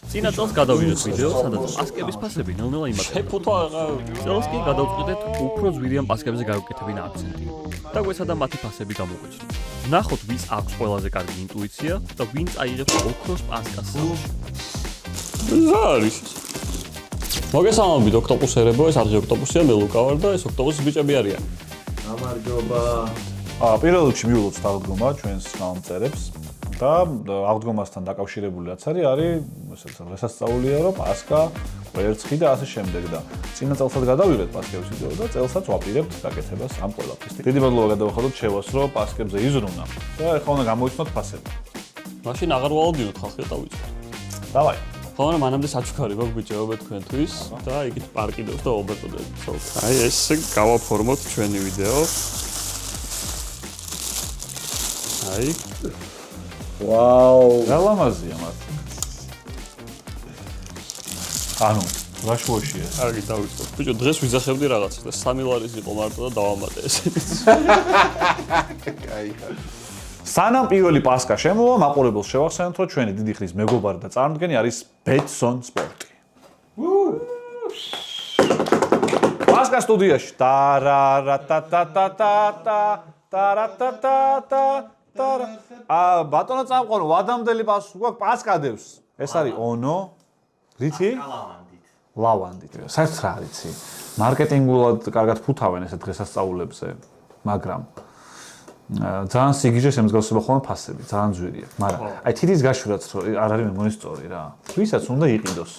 წინა წელს გადავიღეთ ვიდეო, სადაც პასკების ფასები ნელ-ნელა იმატებოდა. შეფუთვა წელს კი გადავწყვეტეთ უფრო ძვირიან პასკებზე გავუკეთებინა აქცენტი. და გვესა და მათი ფასები გამოგვეცნო. ნახოთ, ვის აქვს ყველაზე კარგი ინტუიცია და ვინ წაიღებს ოქროს პასკას. რა არის? მოგესალმებით ოქტოპუსერებო, ეს არის ოქტოპუსია, მე ლუკა ვარ და ეს ოქტოპუსის ბიჭები არიან. გამარჯობა. პირველ რიგში მივულობთ აღდგომა ჩვენს გამომწერებს და აღდგომასთან დაკავშირებული რაც არის დღესასწაულია, რომ პასკა, კვერცხი და ასე შემდეგ და წინა წელსაც გადავიღეთ პასკების ვიდეო და წელსაც ვაპირებთ გაკეთებას ამ ყველაფრის. დიდი მადლობა გადავახადოთ შევას, რომ პასკებზე იზრუნა და ეხლა უნდა გამოიცნოთ ფასები. მაშინ აღარ ვალოდინოთ ხალხი და დავიწყოთ. დავაი. ხოლმე მანამდე საჩუქარი გვაქვს ბიჭებო თქვენთვის და იქით პარკიდოს და ობერტოდებს. აი ეს გავაფორმოთ ჩვენი ვიდეო. აი ვაუ. რა ლამაზია მათ. ანუ რა შუაშია? კარგი დავიწყოთ. ბიჭო დღეს ვიზახებდი რაღაცას და 3 ლარის იყო მარტო და დავამატე ესეც. კაი. სანამ პირველი პასკა შემოვა, მაყურებელს შევახსენოთ, რომ ჩვენი დიდი ხნის მეგობარი და წარმომდგენი არის ბეტსონ სპორტი. პასკა სტუდიაში. ბატონო წამყვანო, ვადამდელი პასკადებს. ეს არის ონო. რითი? ლავანდით. საერთოდ რა არიცი? მარკეტინგულად კარგად ფუთავენ ესეთ დღესასწაულებზე, მაგრამ ძალიან სიგიჟეს ემსგავსება ხოლმე ფასები, ძალიან ძვირია. მაგრამ აი თითის გაშვირაც არ არის მონისტორი რა. ვისაც უნდა იყიდოს.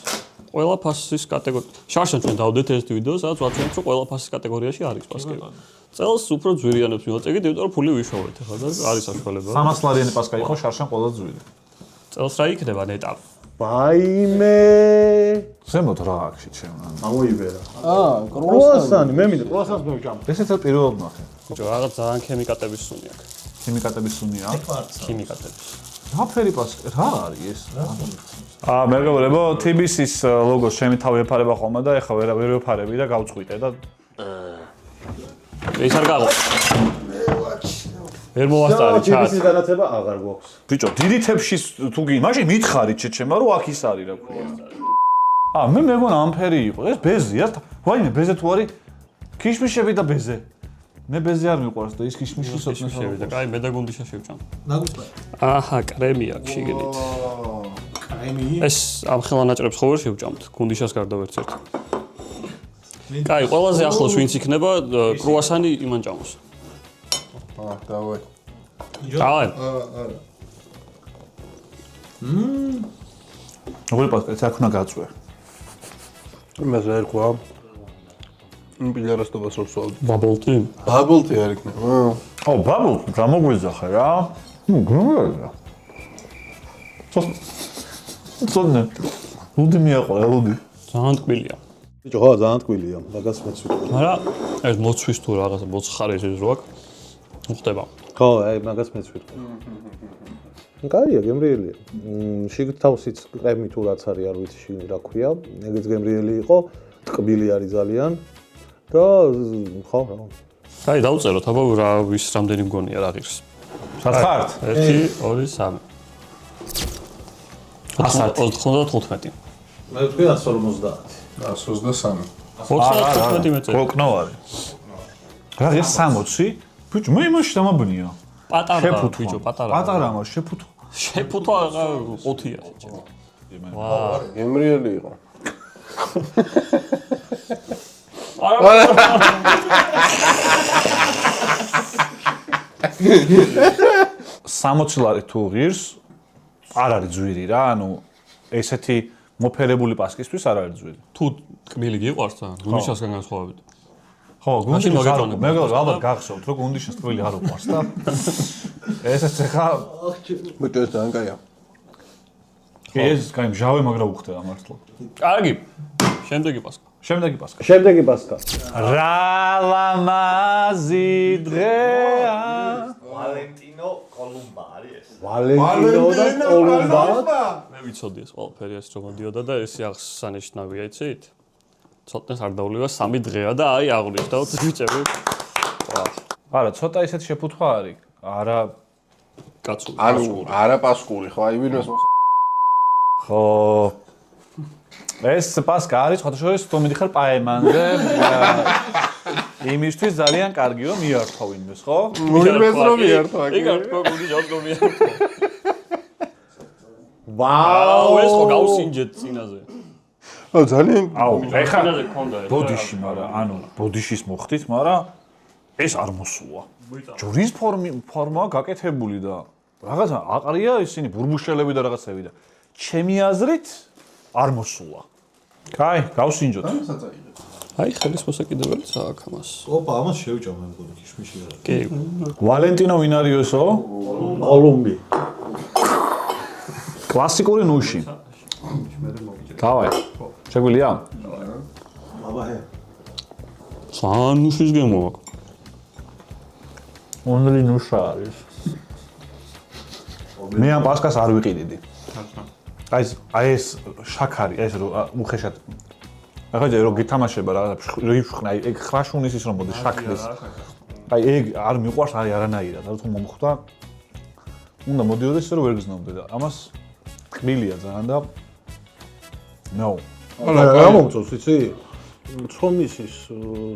ყველა ფასის კატეგორია. შარშან ჩვენ დავდეთ ერთ ვიდეოს, სადაც ვაცნობთ, რომ ყველა ფასის კატეგორიაში არის პასკები. წელს უფრო ძვირიანებს მივაწევით, იმიტომ რომ ფული ვიშოვეთ ახლა და არის საშუალება. 300 ლარიანი პასკა იყო შარშან ყველა ძვირი. წელს რა იქნება ნეტა? ბაიმე. ზემოთ რა აქში ჩემო. ამოიბერა. კრუასანი, მე მინდა კრუასანს მოვჭამ. ესეც პირველად ნახე. ბიჭო, რაღაც ძალიან ქემიკატების სუნი აქვს. ქიმიკატების სუნია. ქიმიკატების. რა ფერი პასკა? რა არის ეს? მეგობრებო, TBC-ის ლოგოს ჩემი თავი ეფარება ხოლმე და ეხლა ვერ ვეფარები და გავწყვიტე და ეს არ გავა. ვერ მოვასწარი ჩათ. TBC-ის განათება აღარ გვაქვს. ბიჭო, დიდი თებში თუ კი, მაშინ მითხარით შეჩემა, რომ აქ ის არის რა ქვია. მე მეგონა ამ ფერი იყო. ეს ბეზია. ვაიმე, ბეზე თუ არის ქიშმიშები და ბეზე. მე ბეზე არ მიყვარს და ის ქიშმიში სოთნეს არ და კაი, მე და გუნდიშა შევჭამ. ნაგუსტა. აჰა, კრემი აქვს შიგნით. კრემი. ეს ამ ხელანაჭრებს ხო ვერ შევჭამთ, გუნდიშას გარდა ვერც ერთ. კაი, ყველაზე ახლოს ვინც იქნება კრუასანი იმან ჭამოს. დავაი. დავაი. როგორი პასკა, ეს აქ უნდა გაწვე. იმას რა ერქვა? პილარასტობას რო ვსვავდი. ბაბლტი. ბაბლტი არ იქნება. ბაბლ, გამოგვიძახე რა. გმირა. წონე. ლუდი მიაყვა, ლუდი. ძალიან ტკბილია. ბიჭო, ხო, ძალიან ტკბილია. მაგას მეც ვიტყვი. მაგრამ ეს მოცვის თუ რაღაცა მოცხარეს ეს რო აქვს. უხდება. ხო, აი მაგას მეც ვიტყვი. კაია, გემრიელია. შიგ თავსიც კრემი თუ რაც არის, არ ვიცი შიგნი რა ქვია. ეგეც გემრიელი იყო, ტკბილი არის ძალიან. და ხო, რა. კაი, დავწეროთ, აბა რა ვის რამდენი მგონია რა ღირს. სათხართ? 1 2 3 95. მე ვთქვი 150. 123. 95 მეწე. გოკნოვარი. რა ღირს 60? ბიჭო, მე იმაში დამაბნია. პატარა ბიჭო, პატარა. პატარა მას შეფუთო. შეფუთვა 5-ია შეჭება. ვა. გემრიელი იყო. არა. 60 ლარი თუ ღირს არ არის ძვირი რა, ანუ ესეთი მოფერებული პასკისთვის არ არის ძვირი. თუ ტკბილი გიყვარს თან, გუნდიშასგან განსხვავებით. ხო, გუნდიშას მოგეწონებ. მე ალბათ გახსოვთ, რომ გუნდიშას ტკბილი არ უყვარს და ესეც ხა ბიჭო, ეს ძალიან კაია. ეს კაი მჟავე, მაგრამ უხდება მართლა. კარგი. შემდეგი პასკა. შემდეგი პასკა. შემდეგი პასკა. რა ლამაზი დღეა. ვალენტინო კოლუმბა არის ეს. ვალენტინო და კოლუმბა. მე ვიცოდი ეს ყველაფერი ეს რომ მოდიოდა და ეს აღსანიშნავია, იცით? ცოტნეს არ დავლევა 3 დღეა და აი აღვნიშნავთ ბიჭები. ვა. არა, ცოტა ისეთ შეფუთვა არის. არა კაცური. ანუ არა პასკური ხო? აი ვინმეს ხო ეს პასკა არის ხოთაშორის თუ მიდიხარ პაემანზე იმისთვის ძალიან კარგია მიართო ვინმეს ხო? ვინმეს რომ მიართო აქ. ეგ არ თქვა გული ჯობს რომ მიართო. ვაუ, ეს ხო გავსინჯეთ წინაზე. ძალიან აუ ეხა წინაზე გქონდა ეს. ბოდიში, მაგრამ ანუ ბოდიშის მოხდით, მაგრამ ეს არ მოსულა. ჯვრის ფორმა გაკეთებული და რაღაცა აყრია ისინი ბურბუშელები და რაღაცები და ჩემი აზრით არ მოსულა. კაი, გავსინჯოთ. აი ხელის მოსაკიდებელი სააქ ამას. ოპა, ამას შევჭამ მე მგონი ქიშმიში რა. კი. ვალენტინო ვინ არის ესო? კოლუმბი. კლასიკური ნუში. დავაი. შეგვიძლია? აბა, სანუშის გემო აქვს. only ნუშა არის. მე ამ პასკას არ ვიყიდიდი. აი ეს შაქარი, ეს უხეშად. ახლა რო გითამაშება რა, რიფხნა, ეგ ხრაშუნის ის რომ მოდი შაქრის. აი ეგ არ მიყვარს არანაირად, რა თქმა უნდა მომხვდა. უნდა მოდიოდეს ისე რომ ვერ გზნობდე და ამას ტკბილია ძალიან და no. რა მომწონს, იცი? ცხომის ის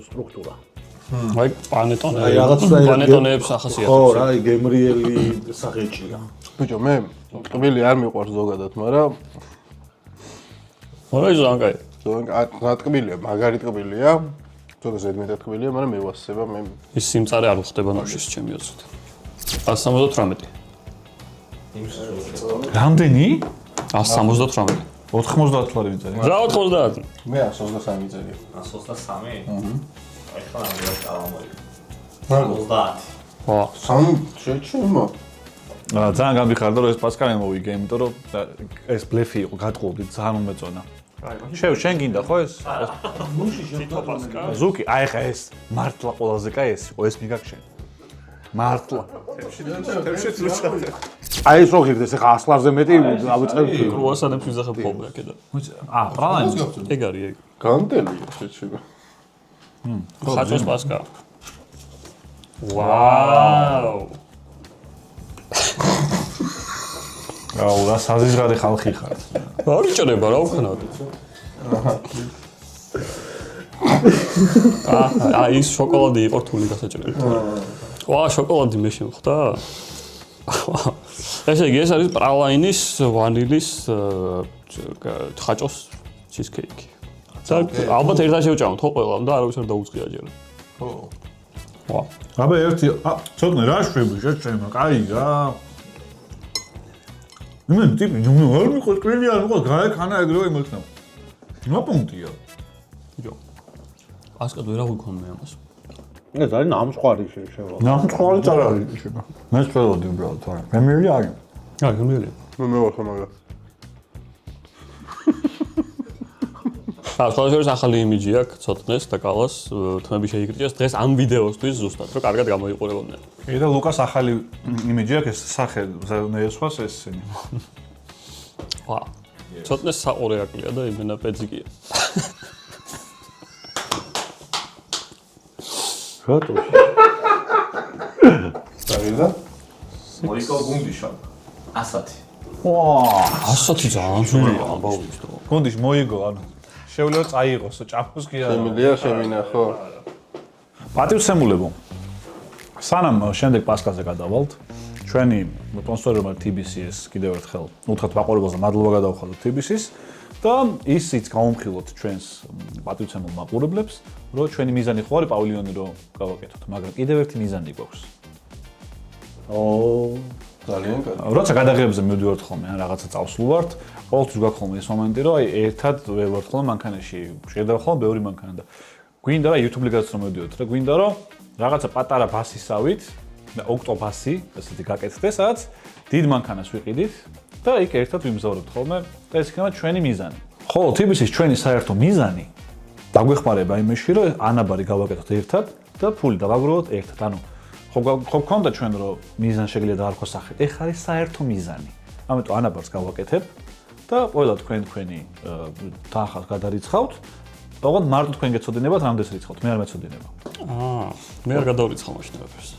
სტრუქტურა. აი პანეტონები. აი რაღაცნაირად პანეტონებს ხო, ახასიათებს. რა, გემრიელი სახეჭია. ბიჭო, მე ტკბილი არ მიყვარს ზოგადად, მაგრამ არა ის ძალიან კაი. რა ტკბილია, მაგარი ტკბილია. ცოტა ზედმეტად ტკბილია, მაგრამ მევასება მე. ის სიმწარე არ ხდება ნუშის ჩემი ოცით. 178. რამდენი? 178. 90 ლარი ვიწერე. რა 90? მე 123 წერია. 123? ეხლა ამბობ დავამოიღე. 30. ვა, სამ შეჩემო. ძალიან გამიხარდა რომ ეს პასკა მოვიგე, იმიტომ რომ ეს ბლეფი იყო, გატყუდი ძალიან უმეწონა. შენ გინდა ხო ეს? თითო პასკა. ზუკი, აი ხა ეს მართლა ყველაზე კაი ეს იყო, ეს მიგაგშენ. მართლა. აი ეს რო ღირდეს, ახლა 100 ლარზე მეტი ავიწყებ. კრუასანებს ვიზახებ ხოლმე აქედან. პრალანი. ეგ არის ეგ. განდელია შეჩემო. ხაჭოს პასკა. ვაუ. აუ, რა საზღარი ხალხი ხარ. არ იჭრება რა ვქნათ. აი ის შოკოლადი იყო რთული გასაჭრელი. ვა, შოკოლადი მე შემხვდა. ესე იგი ეს არის პრალაინის ვანილის ხაჭოს ჩიზკეიკი. და ალბათ ერთად შევჭამოთ ხო ყველამ და არავის არ დაუწყია ჯერ. ხო. ვა. აბა ერთი, ცოტნე რა შვები შეჩემა, კაი რა. მე ტიპი ნუ არ მიყვარს კრილი არ მიყვარს გაექანა ეგრევე იმექნა. რა პუნქტია? იო. ასკად ვერა ვიქონმე ამას. ეს არის ნამსხვარი შევა. ნამსხვარი არ არის შევა. მე წველოდი უბრალოდ თორე. მე მივიდა არ. აი, გემრიელი. მე ვახო მაგა. სხვადასხვა ახალი იმიჯი აქვს ცოტნეს და კალას თმები შეიკრიჭეს დღეს ამ ვიდეოსთვის ზუსტად რომ კარგად გამოიყურებოდნენ. კი და ლუკას ახალი იმიჯი აქვს ეს სახე ზეესვას ეს ისინი. ვა. ცოტნეს საყურე აკლია და იმენა პეძიკია. რატო? წავიდა? მოიკო გუნდიშო. 100. ვა, 100 ძალიან ძვირია ამბავლის დრო. გუნდიში მოიგო ანუ შეუძლია წაიღოს ჭაფოს კი არა. შემილია შემინახო. პატივცემულებო. სანამ შემდეგ პასკაზე გადავალთ, ჩვენი სპონსორმა TBC-ს კიდევ ერთხელ უთხრათ მაყურებელს მადლობა გადავხადოთ TBC-ს და ისიც გავუმხილოთ ჩვენს პატივცემულ მაყურებლებს, რომ ჩვენი მიზანი ხო არის პავლიონი რომ გავაკეთოთ, მაგრამ კიდევ ერთი მიზანი გვაქვს. ძალიან კარგი. როცა გადაღებებზე მივდივართ ხოლმე, ან რაღაცა წავსულვართ, ყოველთვის გვაქვს ხოლმე ეს მომენტი, რომ აი ერთად ვერვართ ხოლმე მანქანაში, შედავ ხოლმე ბევრი მანქანა და გვინდა რა YouTube-იგაც რომ მივდივართ და გვინდა რომ რაღაცა პატარა ბასისავით, ოქტობასი, ესეთი გაკეთდეს, სადაც დიდ მანქანას ვიყიდით და იქ ერთად ვიმგზავრებთ ხოლმე და ეს იქნება ჩვენი მიზანი. ხოლო TBC-ის ჩვენი საერთო მიზანი დაგვეხმარება იმაში, რომ ანაბარი გავაკეთოთ ერთად და ფული დავაგროვოთ ერთად. ანუ ხო გქონდა ჩვენ რომ მიზანი შეგიძლია დაარქვას სახით. ეხ არის საერთო მიზანი. ამიტომ ანაბარს გავაკეთებ და ყველა თქვენი თანხას გადარიცხავთ. ოღონდ მარტო თქვენ გეცოდინებათ, რამდენს რიცხავთ, მე არ მეცოდინება. მე არ გადავრიცხავ მაშინ ყველაფერს.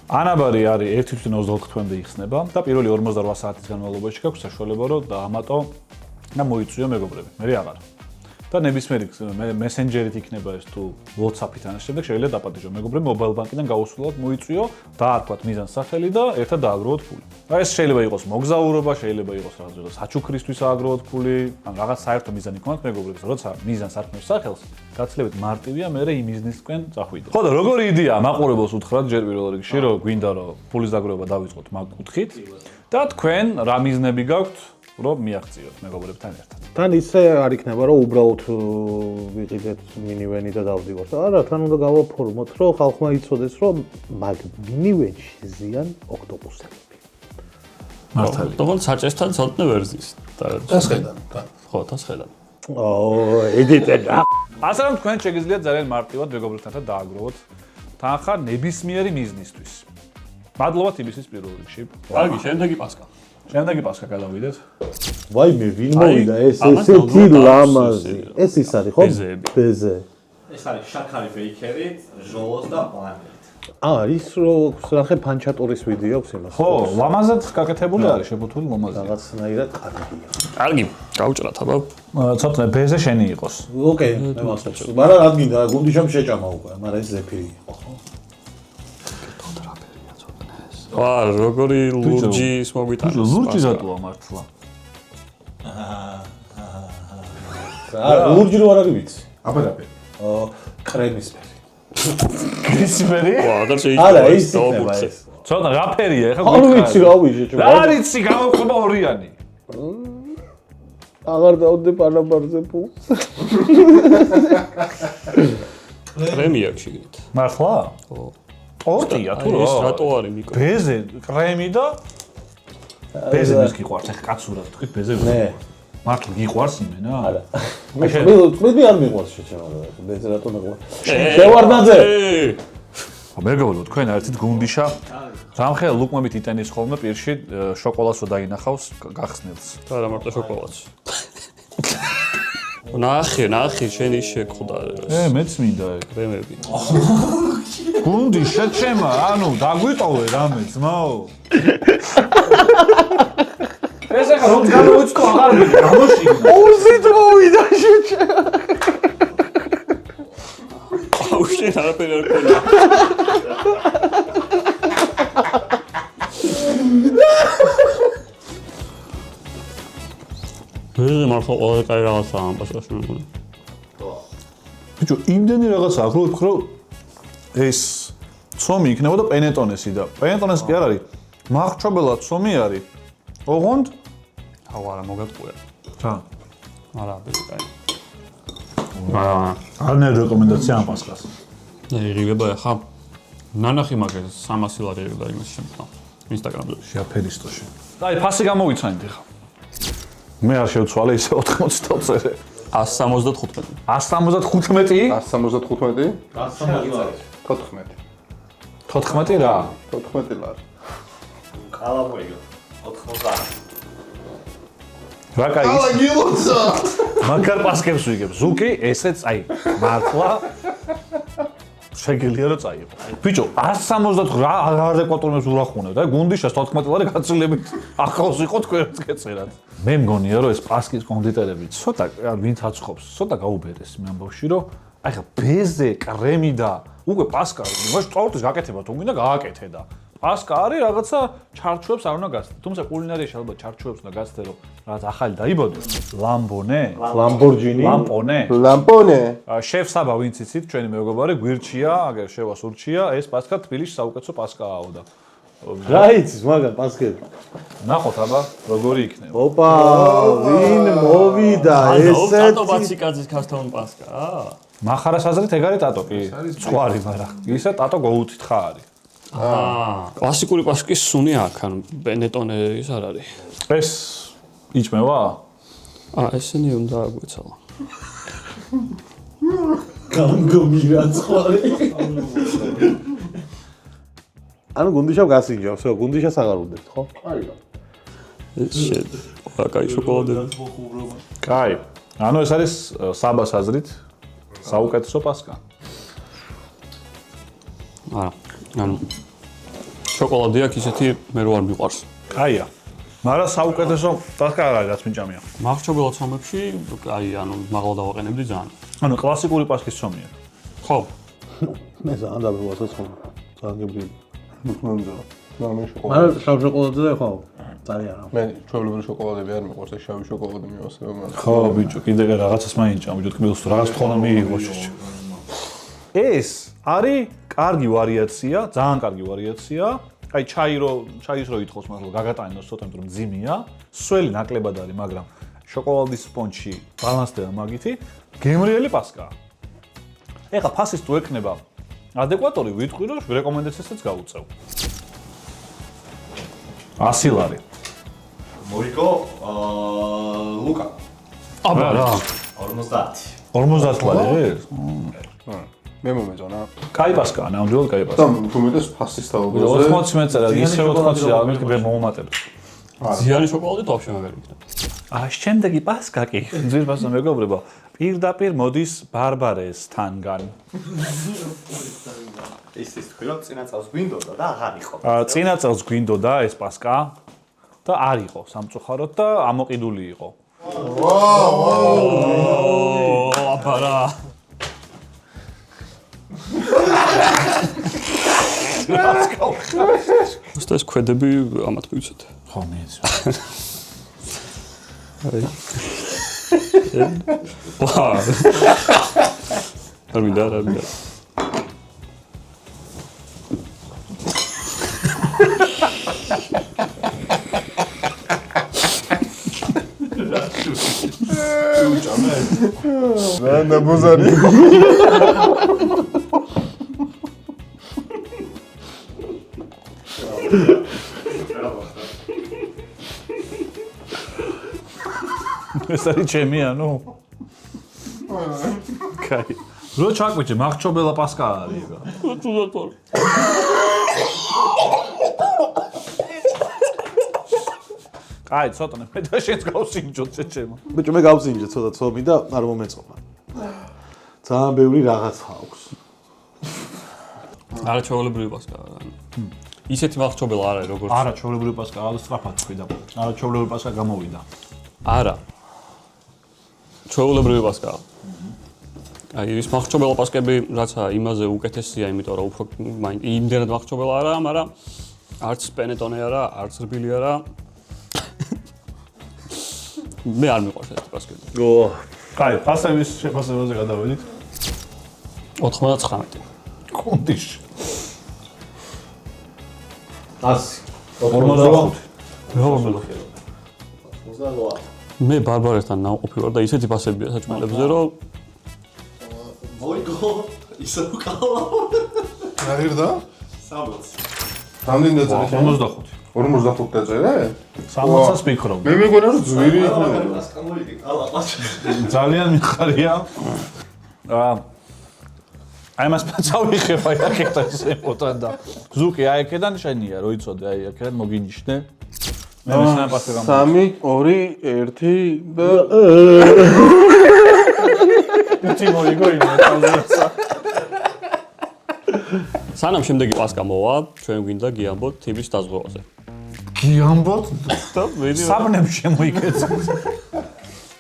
ანაბარი არის 1 თვე 24 თვემდე იხსნება და პირველი 48 საათის განმავლობაში გაქვს საშუალება რომ დაამატო და მოიწვიო მეგობრები, მე აღარ. და ნებისმიერი მესენჯერით იქნება ეს თუ WhatsApp-ით ან შემდეგ შეიძლება დაპატიჟო მეგობრები მობაილ ბანკიდან გაუსულოთ, მოიწვიო, დაარქვათ მიზანს სახელი და ერთად დააგროვოთ ფული. აი ეს შეიძლება იყოს მოგზაურობა, შეიძლება იყოს რაღაც საჩუქრისთვის ააგროვოთ ფული, ან რაღაც საერთო მიზანი გქონდათ მეგობრებს, როცა მიზანს არქმევს სახელს, გაცილებით მარტივია მე იმ მიზნისკენ წახვიდე. ხო და როგორი იდეაა მაყურებელს უთხრათ ჯერ პირველ რიგში, რომ გვინდა რომ ფულის დაგროვება დავიწყოთ მაგ კუთხით და თქვენ რა მიზნები გაქვთ რომ მიაღწიოთ მეგობრებთან ერთად. თან ისე არ იქნება რომ უბრალოდ ვიყიდეთ მინივენი და დავდივართ. არა, თან უნდა გავაფორმოთ, რომ ხალხმა იცოდეს, რომ მაგ მინივენში ზიან ოქტოპუსები. მართალია. თუმცა საჭესთან ცოტნე ვერზის. დასხედან, თან. ხო, დასხედან. ედიტე რა. ასე რომ თქვენ შეგიძლიათ ძალიან მარტივად მეგობრებთან ერთად დააგროვოთ თანხა ნებისმიერი მიზნისთვის. მადლობა TBC-ის პირველ რიგში. კარგი, შემდეგი პასკა. შემდეგი პასკა გადავიდეთ. ვაიმე, ვინ მოვიდა ეს ესეთი ლამაზი. ეს ის არის, ხო? ბეზე. ეს არის შაქარი ბეიქერი, ჟოლოს და პლანეტი. არის რომ სახე ფანჩატურის ვიდეო აქვს იმას. ხო, ლამაზად გაკეთებული არის, შეფუთული ლამაზი. რაღაცნაირად კარგია. კარგი, გავუჭრათ აბა. ცოტა ბეზე შენი იყოს. ოკეი, მე მასაც. მაგრამ რა გინდა, გუნდიშამ შეჭამა უკვე, მაგრამ ეს ზეფირი იყო, ხო? ვა, როგორი ლურჯის მოგვიტანეს. ლურჯი რატოა მართლა? არა, ლურჯი რო არ არის ვიცი. აბერაბე. კრემისფერი. კრისფერი? ვა, აღარ შეიძლება. არა, ის იქნება ეს. ცოტა რა ფერია, ეხლა არ ვიცი რა ვიჟე. რა ვიცი, გამოხობა ორიანი. აღარ დავდე პანამარზე ფულს. კრემი აქვს შიგნით. მართლა? ხო. პორტია თუ რა? ეს რატო არის მიკრო? ბეზე, კრემი და ბეზე მის გიყვარს, ახლა კაცურად თქვი ბეზე. ნე. მართლა გიყვარს იმენა? არა. მე არ მიყვარს შეჭამა. ბეზე რატო მეყვარს? შევარდნაძე. მეგობრებო, თქვენ ერთით გუნდიშა რამხელა ლუკმებით იტენის ხოლმე პირში შოკოლადს რო დაინახავს გახსნილს. არა, მარტო შოკოლადს. ნახე, შენი შეკვდა. მეც მინდა ეგ. კრემები. გუნდიშა ჩემა, ანუ დაგვიტოვე რამე ძმაო. ეს ახლა რომ გამოიწვო აღარ მიგე, გამოშიგნა. უსით მოვიდა შეჭა. აუ შენ არაფერი არ ქონია. მე მართლა ყველა კაი რაღაცაა ამ პასკაში მეგონი. ბიჭო, იმდენი რაღაცა აქვს, რომ ვთქვა, ეს ცომი იქნებოდა პენეტონესი და პენეტონესი კი არ არის. მახრჩობელად ცომი არის. ოღონდ აუ არა მოგაკვირა. რა? არა, კაი. არა. არ ნა რეკომენდაცია ამ პასკას. იღებდა ხა ნანახი მაგას 300 ლარი იღებდა იმას შემდგომ ინსტაგრამზე. შეაფერისტოში. აი, ფასი გამოვიცანით ახლა. მე არ შევცვალე ისე 80 დავწერე. 175. 175? 175? 14. 14 რა? 14 ლარი. ყალა მოიგო 90. რა კაი? ალა გილოცა. მაგარ პასკებს ვიგებ. ზუკი, ესეც აი, მართლა შეგიძლია რომ წაიღო. ბიჭო, 175 რა ადეკვატურებს ურახუნებთ. აი, გუნდიშას 14 ლარი გაცილებით ახალს იყო თქვენც გეწერათ. მე მგონია რომ ეს პასკის კონდიტერები ცოტა ვინც აცხობს, ცოტა გაუბერეს მე ამბავში რომ აი ხა ბეზე, კრემი და უკვე პასკა, მაშ ტორტის გაკეთება თუ გინდა გააკეთე და პასკა არის რაღაცა ჩარჩოებს არ უნდა გასცდე. თუმცა კულინარიაში ალბათ ჩარჩოებს უნდა გასცდე რომ რაღაც ახალი დაიბადოს. ლამბონე, ლამბორჯინი, ლამპონე. შეფ საბა ვინც იცით, ჩვენი მეგობარი გვირჩია, აგერ შევას ურჩია, ეს პასკა თბილისში საუკეთესო პასკააო და რა იცის მაგარ პასკები? ნახოთ აბა როგორი იქნება. ოპა, ვინ მოვიდა ესეთი? ტატო ბაციკაძის ქართული პასკა? მახარას აზრით ეგ არის ტატო კი? წვარი მაგრამ. ისა ტატო გოუთით ხა არის. კლასიკური პასკის სუნი აქ, ანუ პენეტონე ის არ არის. ეს იჭმევა? ესენი უნდა აგვეცალა. გამგომირაცხარი. ანუ გუნდიშამ გასინჯა, всё, გუნდიშას აღარ უნდეთ, ხო? აიო. ეს შედ. რა კაი შოკოლადები. კაი. ანუ ეს არის საბას აზრით საუკეთესო პასკა. არა, ანუ შოკოლადი აქვს ისეთი მე რო არ მიყვარს. კაია. მაგრამ საუკეთესო პასკა არ არის, რაც მინჭამია. მაღრჩობელ ცომებში, აი, ანუ მაღლა დავაყენებდი ძალიან. ანუ კლასიკური პასკის ცომია. ხო. მე ძალიან დაბლობასაც ხომ. ძალიან გებრიელი. მოგმონდა. ნორმალ შოკოლადე. მაგრამ შავ შოკოლადზე ხო? ძალიან. მე ჩვეულებრივი შოკოლადები არ მიყვარს, ეს შავი შოკოლადი მივასწრებ მაგრამ. ხო, ბიჭო, კიდე რაღაცას მაინჭამ, ბიჭო, თქმის რაღაც თხოვნა მიიღო შეჭ. ეს არის კარგი ვარიაცია, ძალიან კარგი ვარიაცია. აი ჩაის რო ითხოვს მართლა გაგატანოს ცოტა მეტრო მძიმეა, სველი ნაკლებად არის, მაგრამ შოკოლადის სპონჯი ბალანსდება მაგითი, გემრიელი პასკაა. ეხა ფასის თუ ეკნება ადეკვატორი, ვიტყვი რომ რეკომენდაციასაც გავუწევ. 100 ლარი. მოიგო ლუკა აბა რა. 50. 50 ლარი ეს? მე მომეწონა. კაი პასკაა, ნამდვილად კაი და პასკაა. თუმეტეს ფასის თავზე. 80 მეწერა, ისე 80 ამერიკა მე მომატებ. ზიანი შოკოლადი თავში მაგარი იქნება. შემდეგი პასკა კი, ძირფასო მეგობრებო, პირდაპირ მოდის ბარბარესთანგან. ის თქვი რომ წინა წელს გვინდოდა და აღარ იყო. წინა წელს გვინდოდა ეს პასკა და არ იყო სამწუხაროდ და ამოყიდული იყო. აბა რა. ეს ქვედები ამათ მივიცეთ. ხო, მეც. ვა. არ მინდა. და ბოზარი. ეს არის ჩემი, ანუ. კაი. რო ჩაკვიჭე, მაღჩობელა პასკა არის ეგა. თუნდაც არ. კაი, ცოტა მე და შენს გავსინჯოთ შეჩემო. ბიჭო, მე გავწინჯე ცოტა ცომი და არ მომეწონა. ძალიან ბევრი რაღაცა აქვს. არა ჩაოლებრივი პასკა. ისეთი მაღრჩობელა არ არის როგორც. არა, ჩაოლებრივი პასკა, არა სწრაფად თქვი და. არა, ჩაოლებრივი პასკა გამოვიდა. არა. ჩაოლებრივი პასკა. აი ის მაღრჩობელა პასკები რაცა იმაზე უკეთესია, იმიტომ რომ უფრო იმდენად მაღრჩობელა არა, მაგრამ არც პენეტონე არა, არც რბილი არა. მე არ მიყვარს ეს პასკები. კაი, ფასების შეფასებაზე გადავედით. 99. კონდიში. 100. 45. მე ბარბარესთან ნაყოფი ვარ და ისეთი პასებია საჭმელებზე, რომ მოიგო ისე უკალა. აღირდა? 60. რამდენი დაწერე? 55. 55 დაწერე? 60-ს ვფიქრობ. მე მეგონა რომ ძვირი იქნება. პასკა მოიდი, კალა პასკა. ძალიან მიხარია. აი მას წავიხება აქეთ ესე ფოტოა და ზუკი აი აქედან შენია, რო იცოდე, აი აქედან მოგინიშნე. მე მესამე პასკა გამო. 3, 2, 1 და თი მოიგო იმას თავზეცა. სანამ შემდეგი პასკა მოვა, ჩვენ გვინდა გიამბოთ თიბის დაზღვევაზე. გიამბოთ და ვიდი საბნებს შემოიკეცეთ.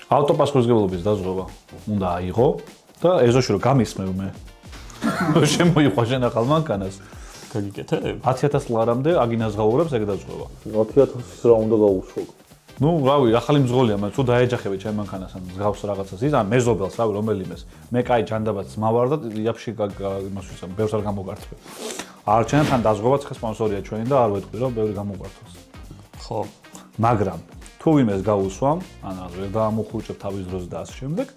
ავტოპასკის დაზღვევა უნდა აიღო და ეზოში რომ გამისმევ მე. შემოიყვა შენ ახალ მანქანას. გაგიკეთებ? 10000 ლარამდე აგინაზღაურებს ეგ დაზღვევა. 10000-ის რა უნდა გაუშვო? ნუ რავი, ახალი მძღოლია, მაგრამ თუ დაეჯახები ჩემ მანქანას ან მსგავს რაღაცას ის ან მეზობელს, რავი, რომელიმეს. მე კაი ჯანდაბაც მავარ და იაფში იმას ვისამ, ბევრს არ გამოგართვე. არჩენთ ან დაზღვევაც ხა სპონსორია ჩვენი და არ ვეთქვი რომ ბევრი გამოგართვას. ხო. მაგრამ თუ ვინმეს გაუსვამ, ან ვერ დაამოხურჭებ თავის დროს და ასე შემდეგ,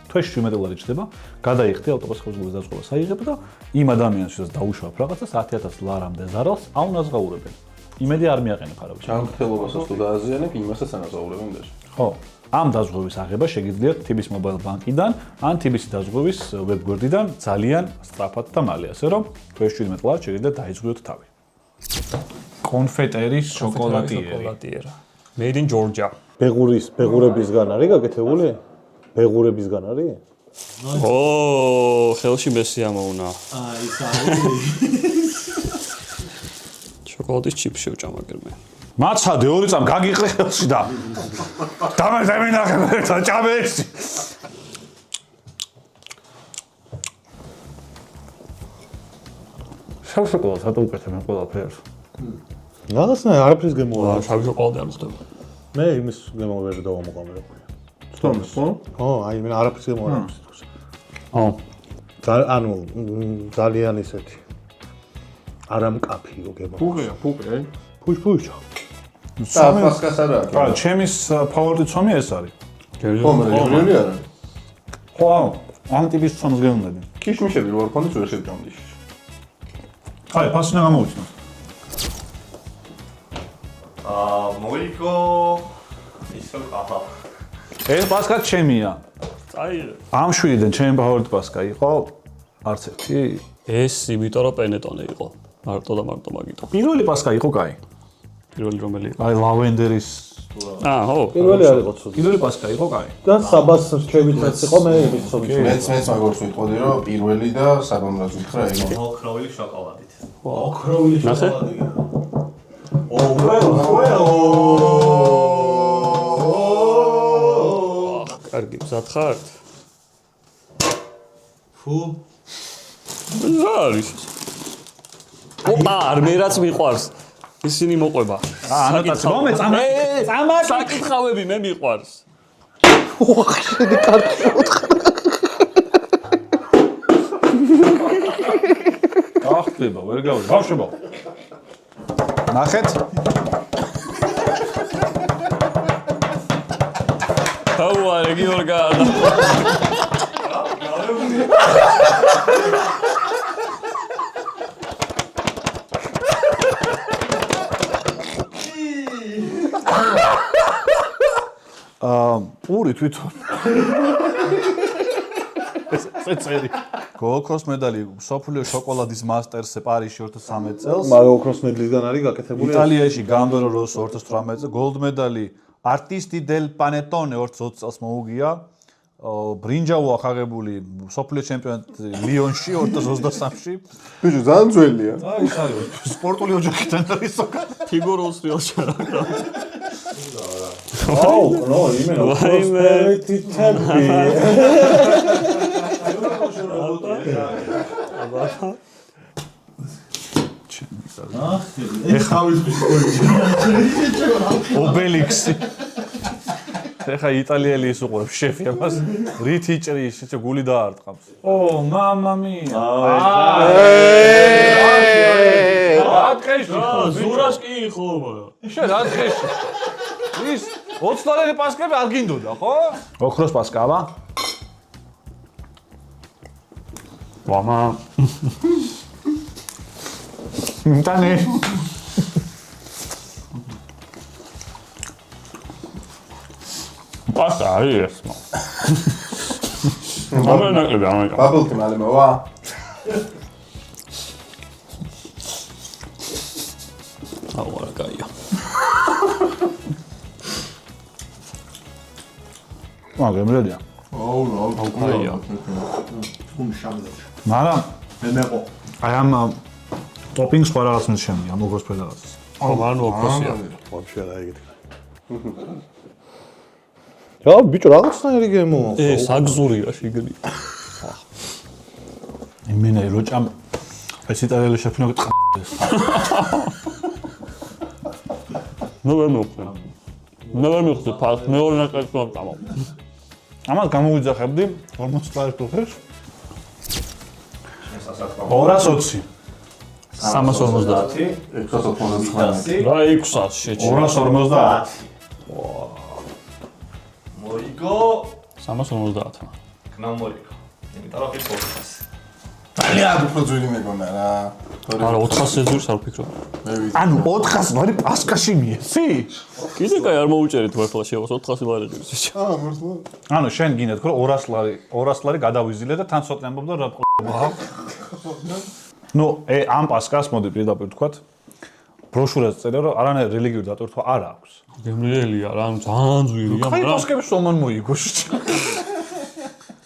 თვეში 17 ლარი ჩდება, გადაიხდი ავტოპასკის დაზღვევა საიღებ და იმ ადამიანს ვისაც დაუშვებ რაღაცას 10000 ლარამდე ზარალს აუნაზღაურებენ. იმედი არ მიაყენებ არავის. ჯანმრთელობასაც თუ დააზიანებ, იმასაც ანაზღაურებენ დაში. ხო. ამ დაზღვევის აღება შეგიძლიათ TBS Mobile Bank-იდან ან TBS დაზღვევის ვებგვერდიდან ძალიან სწრაფად და მალე, ასე რომ თვეში 17 ლარი შეგიძლიათ დაიძღვიოთ თავი. კონფეტერის შოკოლადიერი. Made in Georgia. ბეღურებისგან არის გაკეთებული? ბეღურებისგან არის? ხელში მესი ამოუნა. ის არის. შოკოლადის ჩიპს შევჭამაგერ მე. მაცადე ორი წამ გაგიყრე ხელში და დამენახე და ჭამეში. შავ შოკოლადს რატო უკეთებ მე ყველაფერს? რაღაცნაირად არაფრის გემოვა. შავი შოკოლადი არ ხდება. მე იმის გემოვა ვერ დავამოყამე. თომს ხო? ხო, აი მე არაფრის გემოვა არ აქვს. ო, ანუ ძალიან ისეთი არამკაფიო გემოვა. ფუყე, აი. ფუშ. საფასკას არა. აა, ჩემი ფავორიტი ცომი ეს არის. ხო, მე გემრიელი არა. ხო, ამ ტიპის ცომს გეუნები. ქიშმიშები რო არ ქონდეს ვერ შევჭამდი. აი, ფასი უნდა გამოვიცნო. მოიგო ისო ყავა. ეს პასკა ჩემია. წაიღე. ამ შვიდიდან ჩემი ფავორიტი პასკა იყო არც ერთი. ეს იმიტომ რომ პენეტონე იყო. მარტო და მარტო მაგიტო. პირველი პასკა იყო კაი. პირველი რომელი იყო? აი, ლავენდერის ხო. პირველი არ იყო ცუდი. პირველი პასკა იყო კაი. და საბას რჩევითაც იყო მე იმის ცომი. მეც მაგას ვიტყოდი რომ პირველი და საბამრას ვითხრა იყო. ოქროვილი შოკოლადით. ოქროვილი ნახე? კარგი, მზად ხარ? ფუ რა არის? ოპა, არმერაც მიყვარს. ისინი მოყვება. ანატაც მომე წამა საკითხავები მე მიყვარს. შენი კარგი. ახტება, ვერ გავი, ბავშვებო. ნახეთ. აუა, გიორგა. პური თვითონ. ეს წელი. გოლქოს медаლი სოფლიო შოკოლადის მასტერსზე პარიზში 2013 წელს. მაგრამ ოქროს მედლისგან არის გაკეთებული. იტალიაში გამბერო როსო 2018 წელს, გოლდ медаლი არტისტი დელ პანეტონე 2020 წელს მოუგია. ბრინჯაო ახაღებული სოფლიო ჩემპიონატი ლიონში 2023-ში. ბიჭო, ძალიან ძველია. აი, ის არის სპორტული ოჯახიდან არის სოკა. ფიგურულ სტილში რა. აუ, ნო, იმენა პროსპერიტი ტემპი. ობელიქსი. ეხა იტალიელი ის უყურებს შეფი ამას რით იჭრის, ისე გული დაარტყამს. ო, მამა მია. ათხეში. ზურას კი ხო, მაგრამ. შენ ათხეში. ის 20 დოლარი პასკები არ გინდოდა, ხო? ოქროს პასკავა? მამა. მიტანე. პასკა არის ეს. მომენაკლები ამაიკა. ბაბლტი მალე მოვა. აუ, არა კაია. გემრიელია. კაია. მაგრამ მე მეყო. აი ამ ტოპინგს სხვა რაღაც მინდა შემი, ამ ოქროსფერ რაღაცას. ხო, მან ოქროსია. ვაფშე რა იგეთი. რა, ბიჭო, რაღაცნაირი გემოა. ეს აგზურია შიგნით. იმენა როჭამ ეს იტალიელი შეფინო გეტყდეს. ნუ ვერ მოვხდე. მე ვერ მივხვდი ფაქტ, მეორე ნაკრებს მომწამო. ამას გამოვიძახებდი 40 ფეხს. ეს ასაკო. 220. 350. 699. რა 600 შეჭი. 250. მოიგო 350. ხნა მოიგო. იმიტომ რომ ფიქრობ. ძალიან უფრო ძველი მეგონა რა. არა 400 ზურს არ ვფიქრობ. ანუ 400 ლარი პასკაში მიეცი? კიდე კაი არ მოუჭერით მართლა შევას 400 ლარი ღირს. აა, მართლა. ანუ შენ გინდა თქო 200 ლარი გადავიზილე და თან ცოტა ამბობდა რა ყობა. ნუ ამ პასკას მოდი პირდაპირ თქვათ. ბროშურას წერე რომ არანაირ რელიგიური დატვირთვა არ აქვს. გემრიელია რა, ანუ ძალიან ძვირია, აი პასკების სომან მოიგო.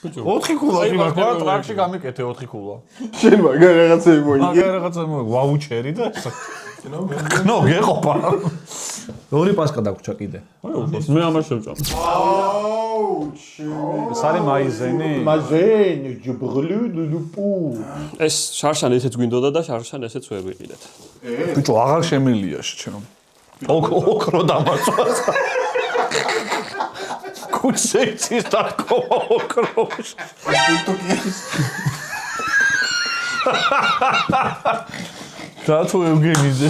4 ქულა იმაკვა, ტრაქში გამიკეთე 4 ქულა. შენ მაგარ რაღაცები მოიგე. მაგარ რაღაცა ვაუჩერი და ნო გეყოფა. ორი პასკა დაგვრჩა კიდე. მე ამას შევჭამ. ეს არის მაიზენი. Mazen, je brûle le pou. ეს შარშან ესეც გვინდოდა და შარშან ესეც ვერ ვიყიდეთ. ბიჭო, აღარ შემილია შენ. ოქრო დამაწვას. კუცეცის დაკოვა ოქროში. რატო ევგენიძე?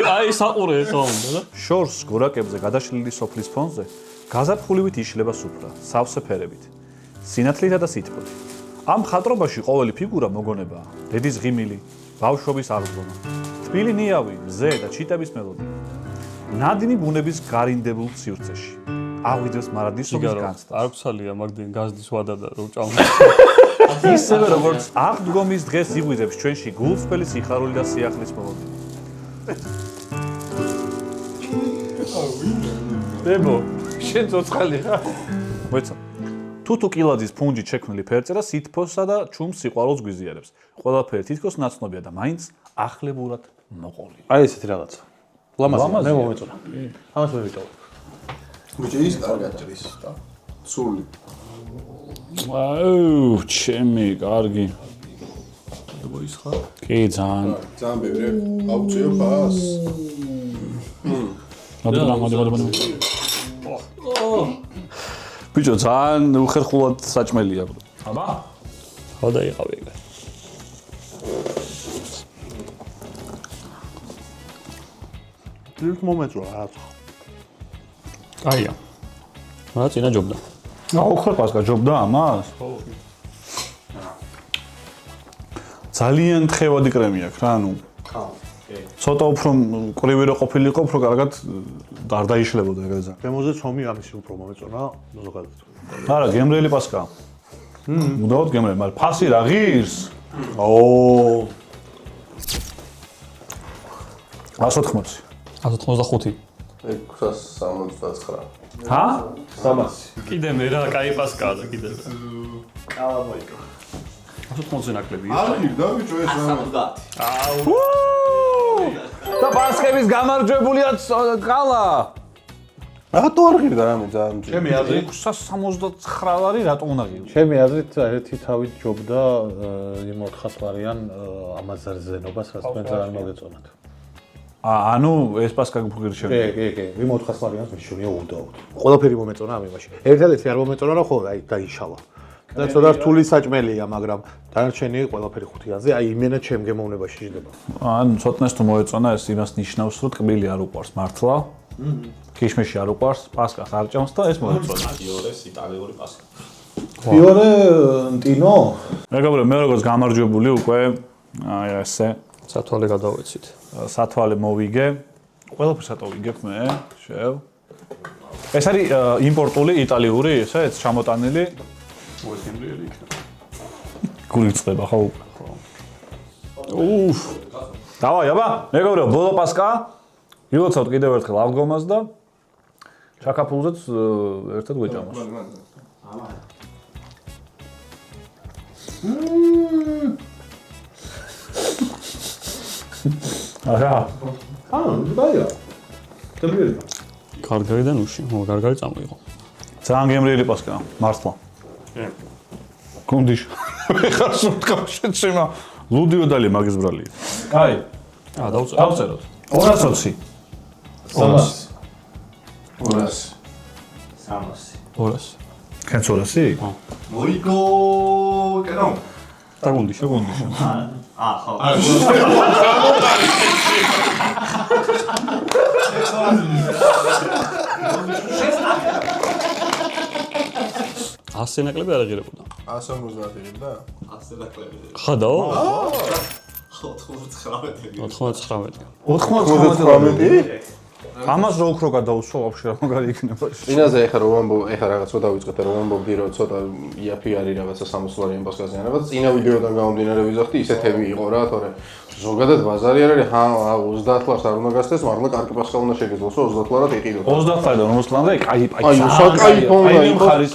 აი საყურე ეხლა უნდა და შორს გორაკებზე გადაშლილი სოფლის ფონზე გაზაფხულივით იშლება სუფრა, სავსე ფერებით, სინათლითა და სითბობით. ამ ხატრობაში ყოველი ფიგურა მოგონებაა. დედის ღიმილი, ბავშვობის აღზრდომა, თბილი ნიავი, მზე და ჩიტების მელოდია. ნადინი ბუნების გარინდებულ სივრცეში. აღვიძებს მარადისობის განცდას. არ ვცალია მაგდენ გაზდის ვადა და რო ჭამ. ისევე როგორც აღდგომის დღეს იღვიძებს ჩვენში გულწრფელი სიხარული და სიახლის მოლოდინი. დებო, შენ ცოცხალი ხარ? მოიცა. თუთუ კილაძის ფუნჯით შექმნილი ფერწერა სითბოსა და ჩუმს სიყვარულს გვიზიარებს. ყველაფერი თითქოს ნაცნობია და მაინც ახლებურად მოყოლია. აი ესეთი რაღაცა. ლამაზია, მე მომეწონა. ამას ვერ ვიტოვებ. ბიჭი ის კარგად ჭრის და სული. აუ, ჩემი, კარგი. დებო ის ხარ? კი, ძალიან. ძალიან ბევრი აუწიო ფას. მოდი. ბიჭო, ძალიან უხერხულად საჭმელია. აბა? ხოდა იყავი ეგ. ერთ მომეწონა რაღაცა. აია. რა წინა ჯობდა? აუხრე პასკა ჯობდა ამას? ხო. ძალიან თხევადი კრემი აქვს რა, ანუ. ხო. ცოტა უფრო ყრივი რო ყოფილიყო, უფრო კარგად არ დაიშლებოდა ეგრეზე. გემოზე ცომი ამისი უფრო მომეწონა ზოგადად. არა, გემრიელი პასკა. მუდაოდ გემრიელი, მაგრამ ფასი რა ღირს? ო. 180. 185. 669. ჰა? 300. კიდე მე რა, კაი პასკაა და კიდე. კალა მოიკო. 180 ნაკლებია. არ გირდა ბიჭო ეს რა. და პასკების გამარჯვებულია კალა. რატო არ გირდა რამე ძალიან მჭირდა. ჩემი აზრით 679 არის, რატო უნდა ღირდეს? ჩემი აზრით ერთი თავით ჯობდა იმ 400-ლარიან ამაზარ ზენობას, რაც მე ძალიან მოგეწონათ. ანუ ეს პასკა გფუგირჩევი. კი, იმ 400-ლარიანს მიშუნია უდაოდ. ყველაფერი მომეწონა ამ იმაში. ერთადერთი არ მომეწონა რა ხო, აი დაიშალა. და ცოტა რთული საჭმელია, მაგრამ დანარჩენი ყველაფერი 5-იანზე, აი იმენა ჩემ გემოვნებაში ჟდება. ან ცოტნეს თუ მოეწონა ეს იმას ნიშნავს, რომ ტკბილი არ უყვარს მართლა. ქიშმიში არ უყვარს, პასკას არ ჭამს და ეს მოეწონა. ფიორეს იტალიური პასკა. ფიორე ნტინო? მეგობრებო, მე როგორც გამარჯვებული უკვე აი ესე სათვალე გადავეცით. სათვალე მოვიგე. ყველაფერს ატოვიგებ მე, შეv. ეს არის იმპორტული იტალიური, ესეც ჩამოტანილი. ეს გემრიელი იქნება. გულიწება ხო? უფ. დავაი, აბა, მეგობრებო, ბოლო პასკა. ილოცავთ კიდევ ერთხელ აღდგომას და ჩაკაფულზეც ერთად გვეჭამოს. არა. დაია. გემრიელი. გარგარი და ნუში, ხო, გარგარი წამოიღო. ძალიან გემრიელი პასკაა, მართლა. გუნდიშ. ხარ სულკავ შეცემა. ლუდიო დალი მაგის ბრალია. კაი. დავწეროთ. 220. 300. 200. კენ 200? მოიგო, კენო. დაგუნდიშო. ხო. ასე ნაკლები არ აღირებოდა. 150 გირდა? 100 ნაკლები. ხადაო? 99. 99. 99? ამას რო უფრო გადაუსვა ვაფშე რა მაგარი იქნება. წინაზე ეხა რომ ამბობ, ეხა რაღაც ცოტა ვიწყეთ რომ ამბობდი რომ ცოტა იაფი არის რაღაცა 60-ლარიან პასკაზე ან რაღაც წინა ვიდეოდან გამომდინარე ვიზახდი ისეთები იყო რა, თორე ზოგადად ბაზარი არ არის, 30 ლარს არ უნდა გასცეს, მაგრამ კარგი პასკა უნდა შეგეძლოს, 30 ლარად იყიდო. 30 ლარად 40 ლარად აი აი, საკაიფო უნდა იყოს.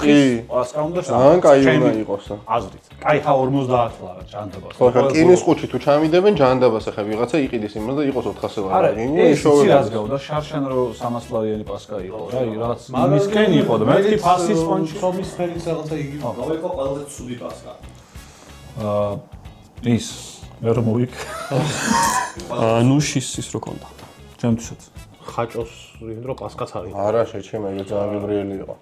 პასკა უნდა ძალიან კაი უნდა იყოს. აზრით. აი, 50 ლარად ჯანდაბას. ხო, ხა კინის ყუთში თუ ჩამიდებენ ჯანდაბას, ახლა ვიღაცა იყიდეს იმას და იყოს 400 ლარი. არა, ეს ის გავდა შარშან რო 300 ლარიანი პასკა იყო რა, რაღაც იმისკენ იყო და მეთქი ფასის ფონში ხომის ფერის რაღაცა იგი. გამოიყო ყველაზე ცუდი პასკა. ის ვერ მოვიქ. ნუშის ის რო ქონდა. ჩემთვისაც. ხაჭოს ვინდრო პასკაც არის. არა, შეჩემ, ეგ ძალიან გებრიელი იყო.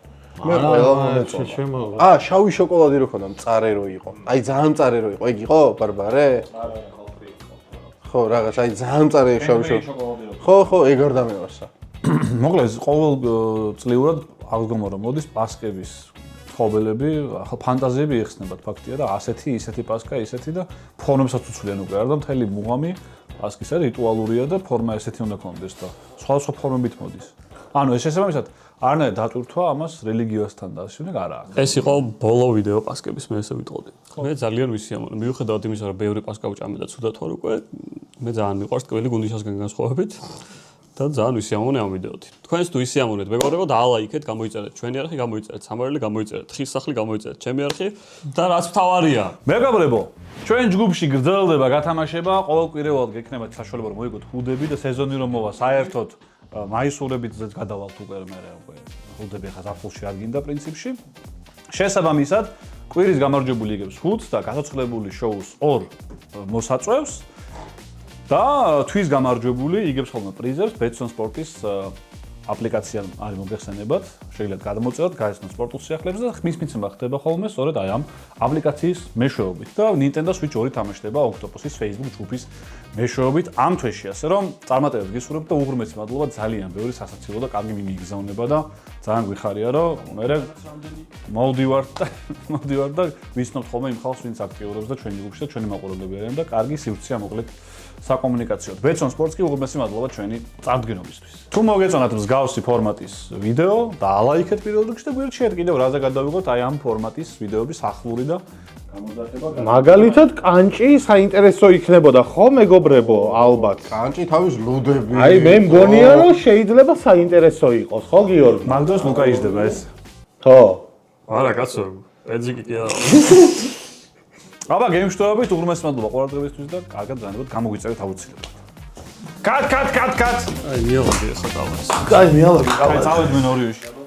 მე ყველა მომეწონა. შეჩემო. შავი შოკოლადი რო ქონდა, მწარე რო იყო. აი, ძალიან მწარე რო იყო. ეგ იყო, ბარბარე? ხო, რაღაც, აი, ძალიან მწარე შავი შოკოლადი. ხო, ეგ არ დამევასა. მოკლედ, ყოველ წლიურად აღდგომა რომ მოდის პასკების ხობელები, ახლა ფანტაზიები იხსნებათ ფაქტია და ასეთი, ისეთი პასკა, ისეთი და ფორმებსაც უცვლიან უკვე, არა და მთელი მუღამი პასკისა რიტუალურია და ფორმა ესეთი უნდა კონდეს და სხვადასხვა ფორმებით მოდის. ანუ ეს შესაბამისად არანაირ დატვირთვა ამას რელიგიასთან და ასე არა აქვს. ეს იყო ბოლო ვიდეო პასკების მე ესე ვიტყოდი. მე ძალიან ვისიამოვნე. მიუხედავად იმისა, რომ ბევრი პასკა ვჭამე და ცუდად ვარ უკვე, მე ძალიან მიყვარს ტკბილი გუნდისგან განსხვავებით. და ძალიან ვისიამოვნე ამ ვიდეოთი. თქვენს თუ ისიამოვნეთ, მეგობრებო, დაალაიქეთ, გამოიწერეთ ჩვენი არხი, გამოიწერეთ სამარელი, გამოიწერეთ ხის სახლი, გამოიწერეთ ჩემი არხი და რაც მთავარია. მეგობრებო, ჩვენ ჯგუფში გრძელდება გათამაშება, ყოველკვირეულად გექნებათ საშუალება რომ მოიგოთ ჰუდები და სეზონი რომ მოვა საერთოდ მაისურებით გადავალთ უკვე ჰუდები ხა ზაფხულში არ გინდა პრინციპში. შესაბამისად, კვირის გამარჯვებული იგებს ჰუდს და გასაცხლებული შოუს 2 მოსაწვევს. და თვის გამარჯვებული იგებს ხოლმე პრიზებს Betson Sport-ის აპლიკაცია არის მოგეხსენებათ, შეგიძლიათ გადამოწეროთ, გაიცნოთ სპორტულ სიახლეებს და ხმის მიცემა ხდება ხოლმე სწორედ აი ამ აპლიკაციის მეშვეობით და Nintendo Switch 2 თამაშდება Octopus-ის Facebook ჯგუფის მეშვეობით ამ თვეში, ასე რომ წარმატებებს გისურვებთ და უღრმესი მადლობა, ძალიან ბევრი სასაცილო და კარგი მიმიგზავნება და ძალიან გვიხარია რომ მე მოვდივარ და ვიცნობთ ხოლმე იმ ხალხს, ვინც აქტიურობს და ჩვენი ჯგუფში და ჩვენი მაყურებლები არიან და კარგი სივრცეა მოკლედ საკომუნიკაციოდ. Betson Sports კი უღრმესი მადლობა ჩვენი წარდგენობისთვის. თუ მოგეწონათ მსგავსი ფორმატის ვიდეო, დაალაიქეთ პირველ რიგში და გვერდშიეთ კიდევ რაზე გადავიღოთ აი ამ ფორმატის ვიდეოების ახლური და გამოდარება. მაგალითად, კანჭი საინტერესო იქნებოდა, ხო, მეგობრებო, ალბათ. კანჭი თავის ლუდები. აი, მე მგონია, რომ შეიძლება საინტერესო იყოს, ხო, გიორგი? მაგდროს ნუკა იждდება ეს. ხო. არა, კაცო, ეძიკი კი არა. აბა, გემშვიდობით უღრმესი მადლობა ყურადღებისთვის და კარგად ბრძანებოდ გამოგვიწერეთ აუცილებლად. კატ. აი, მიაღწია ხა დავას. აი, მიალოგი, აი, წავედი მე ნორიოში.